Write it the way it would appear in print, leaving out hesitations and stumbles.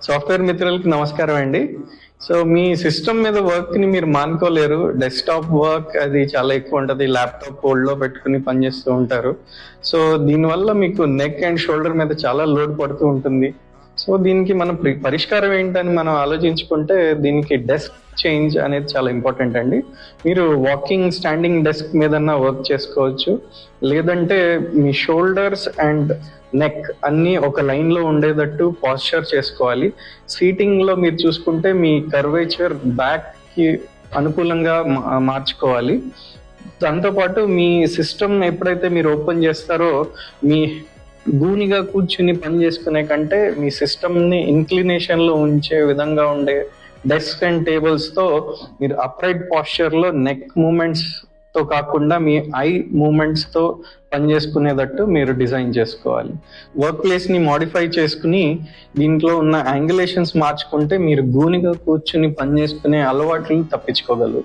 Software మిత్రులకి నమస్కారం అండి. సో మీ సిస్టమ్ మీద వర్క్ ని మీరు మానుకోలేరు. డెస్క్టాప్ వర్క్ అది చాలా ఎక్కువ ఉంటుంది. ల్యాప్టాప్ హోల్డ్ లో పెట్టుకుని పనిచేస్తూ ఉంటారు. సో దీనివల్ల మీకు నెక్ అండ్ షోల్డర్ మీద చాలా లోడ్ పడుతూ ఉంటుంది. సో దీనికి మనం పరిష్కారం ఏంటని మనం ఆలోచించుకుంటే దీనికి డెస్క్ చేంజ్ అనేది చాలా ఇంపార్టెంట్ అండి. మీరు వాకింగ్ స్టాండింగ్ డెస్క్ మీదన్నా వర్క్ చేసుకోవచ్చు, లేదంటే మీ షోల్డర్స్ అండ్ నెక్ అన్ని ఒక లైన్ లో ఉండేటట్టు పాస్చర్ చేసుకోవాలి. సీటింగ్ లో మీరు చూసుకుంటే మీ కర్వేచర్ బ్యాక్ కి అనుకూలంగా మార్చుకోవాలి. దాంతోపాటు మీ సిస్టమ్ ఎప్పుడైతే మీరు ఓపెన్ చేస్తారో మీ గూనిగా కూర్చుని పని చేసుకునే కంటే మీ సిస్టమ్ ని ఇన్క్లినేషన్ లో ఉంచే విధంగా ఉండే డెస్క్ అండ్ టేబుల్స్ తో మీరు అప్రైట్ పాస్చర్ లో నెక్ మూమెంట్స్ తో కాకుండా మీ ఐ మూమెంట్స్ తో పని చేసుకునేటట్టు మీరు డిజైన్ చేసుకోవాలి. వర్క్ ప్లేస్ ని మాడిఫై చేసుకుని దీంట్లో ఉన్న యాంగులేషన్స్ మార్చుకుంటే మీరు గూనిగా కూర్చుని పని చేసుకునే అలవాట్లను తప్పించుకోగలరు.